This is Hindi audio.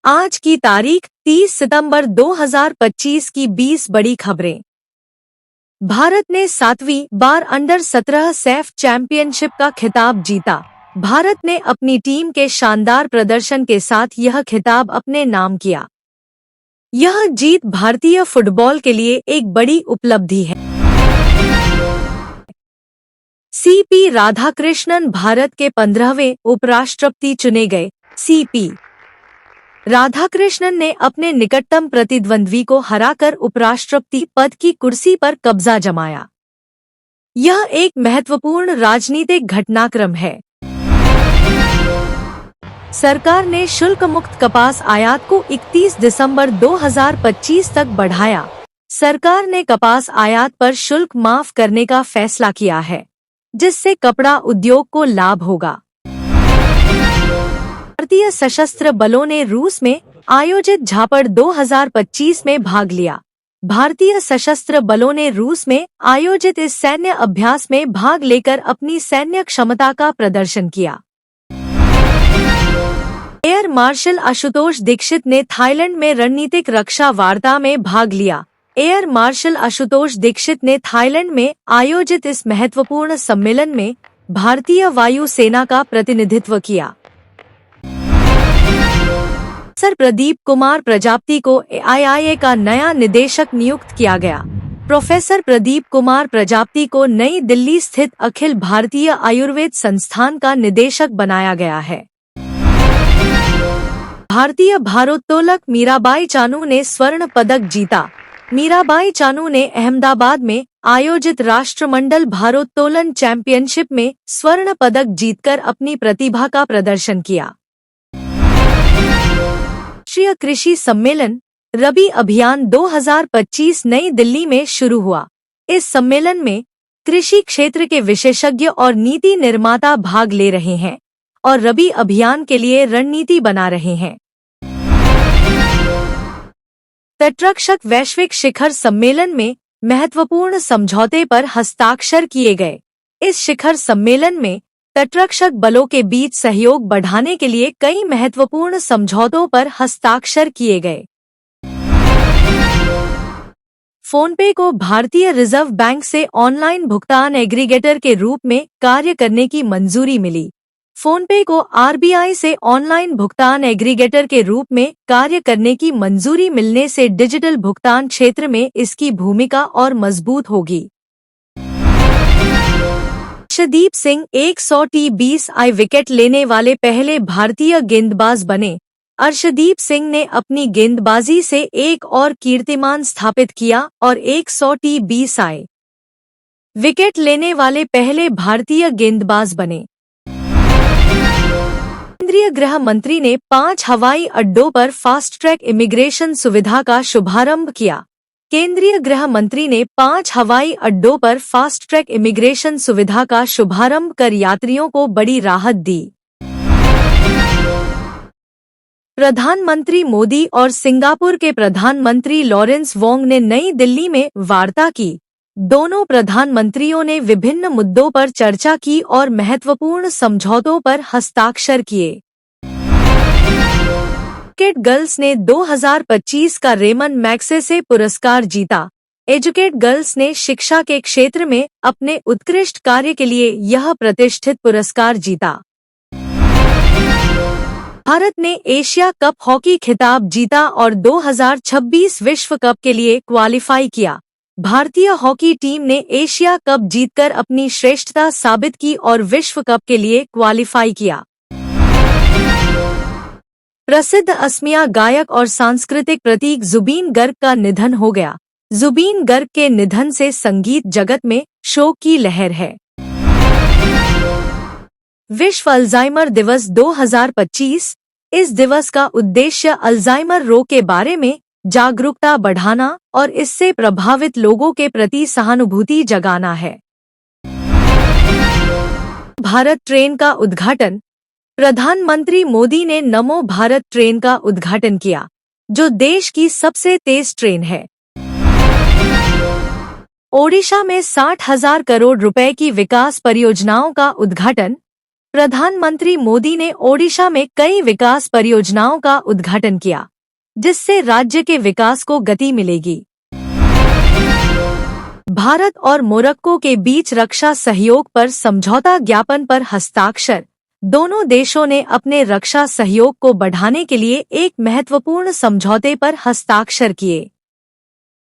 आज की तारीख 30 सितंबर 2025 की 20 बड़ी खबरें। भारत ने 7वीं बार अंडर 17 सैफ चैंपियनशिप का खिताब जीता। भारत ने अपनी टीम के शानदार प्रदर्शन के साथ यह खिताब अपने नाम किया। यह जीत भारतीय फुटबॉल के लिए एक बड़ी उपलब्धि है। सीपी राधाकृष्णन भारत के 15वें उपराष्ट्रपति चुने गए। सीपी राधाकृष्णन ने अपने निकटतम प्रतिद्वंद्वी को हराकर उपराष्ट्रपति पद की कुर्सी पर कब्जा जमाया। यह एक महत्वपूर्ण राजनीतिक घटनाक्रम है। सरकार ने शुल्क मुक्त कपास आयात को 31 दिसंबर 2025 तक बढ़ाया। सरकार ने कपास आयात पर शुल्क माफ करने का फैसला किया है, जिससे कपड़ा उद्योग को लाभ होगा। भारतीय सशस्त्र बलों ने रूस में आयोजित झापड़ 2025 में भाग लिया। भारतीय सशस्त्र बलों ने रूस में आयोजित इस सैन्य अभ्यास में भाग लेकर अपनी सैन्य क्षमता का प्रदर्शन किया। एयर मार्शल आशुतोष दीक्षित ने थाईलैंड में रणनीतिक रक्षा वार्ता में भाग लिया। एयर मार्शल आशुतोष दीक्षित ने थाईलैंड में आयोजित इस महत्वपूर्ण सम्मेलन में भारतीय वायु सेना का प्रतिनिधित्व किया। प्रोफेसर प्रदीप कुमार प्रजापति को AIIA का नया निदेशक नियुक्त किया गया। प्रोफेसर प्रदीप कुमार प्रजापति को नई दिल्ली स्थित अखिल भारतीय आयुर्वेद संस्थान का निदेशक बनाया गया है। भारतीय भारोत्तोलक मीराबाई चानू ने स्वर्ण पदक जीता। मीराबाई चानू ने अहमदाबाद में आयोजित राष्ट्रमंडल भारोत्तोलन चैंपियनशिप में स्वर्ण पदक जीतकर अपनी प्रतिभा का प्रदर्शन किया। राष्ट्रीय कृषि सम्मेलन रबी अभियान 2025 नई दिल्ली में शुरू हुआ। इस सम्मेलन में कृषि क्षेत्र के विशेषज्ञ और नीति निर्माता भाग ले रहे हैं और रबी अभियान के लिए रणनीति बना रहे हैं। तटरक्षक वैश्विक शिखर सम्मेलन में महत्वपूर्ण समझौते पर हस्ताक्षर किए गए। इस शिखर सम्मेलन में तटरक्षक बलों के बीच सहयोग बढ़ाने के लिए कई महत्वपूर्ण समझौतों पर हस्ताक्षर किए गए। फोनपे को भारतीय रिजर्व बैंक से ऑनलाइन भुगतान एग्रीगेटर के रूप में कार्य करने की मंजूरी मिली। फोनपे को RBI से ऑनलाइन भुगतान एग्रीगेटर के रूप में कार्य करने की मंजूरी मिलने से डिजिटल भुगतान क्षेत्र में इसकी भूमिका और मजबूत होगी। अर्शदीप सिंह 100T20I विकेट लेने वाले पहले भारतीय गेंदबाज बने। अर्शदीप सिंह ने अपनी गेंदबाजी से एक और कीर्तिमान स्थापित किया और 100T20I विकेट लेने वाले पहले भारतीय गेंदबाज बने। केंद्रीय गृह मंत्री ने 5 हवाई अड्डों पर फास्ट ट्रैक इमिग्रेशन सुविधा का शुभारंभ किया। केंद्रीय गृह मंत्री ने 5 हवाई अड्डों पर फास्ट ट्रैक इमिग्रेशन सुविधा का शुभारंभ कर यात्रियों को बड़ी राहत दी। प्रधानमंत्री मोदी और सिंगापुर के प्रधानमंत्री लॉरेंस वोंग ने नई दिल्ली में वार्ता की। दोनों प्रधानमंत्रियों ने विभिन्न मुद्दों पर चर्चा की और महत्वपूर्ण समझौतों पर हस्ताक्षर किए। एजुकेट गर्ल्स ने 2025 का रेमन मैग्सेसे पुरस्कार जीता। एजुकेट गर्ल्स ने शिक्षा के क्षेत्र में अपने उत्कृष्ट कार्य के लिए यह प्रतिष्ठित पुरस्कार जीता। भारत ने एशिया कप हॉकी खिताब जीता और 2026 विश्व कप के लिए क्वालिफाई किया। भारतीय हॉकी टीम ने एशिया कप जीतकर अपनी श्रेष्ठता साबित की और विश्व कप के लिए क्वालिफाई किया। प्रसिद्ध असमिया गायक और सांस्कृतिक प्रतीक जुबीन गर्ग का निधन हो गया। जुबीन गर्ग के निधन से संगीत जगत में शोक की लहर है। विश्व अल्जाइमर दिवस 2025। इस दिवस का उद्देश्य अल्जाइमर रोग के बारे में जागरूकता बढ़ाना और इससे प्रभावित लोगों के प्रति सहानुभूति जगाना है। भारत ट्रेन का उद्घाटन। प्रधानमंत्री मोदी ने नमो भारत ट्रेन का उद्घाटन किया, जो देश की सबसे तेज ट्रेन है। ओडिशा में 60,000 करोड़ रुपए की विकास परियोजनाओं का उद्घाटन। प्रधानमंत्री मोदी ने ओडिशा में कई विकास परियोजनाओं का उद्घाटन किया, जिससे राज्य के विकास को गति मिलेगी। भारत और मोरक्को के बीच रक्षा सहयोग पर समझौता ज्ञापन पर हस्ताक्षर। दोनों देशों ने अपने रक्षा सहयोग को बढ़ाने के लिए एक महत्वपूर्ण समझौते पर हस्ताक्षर किए।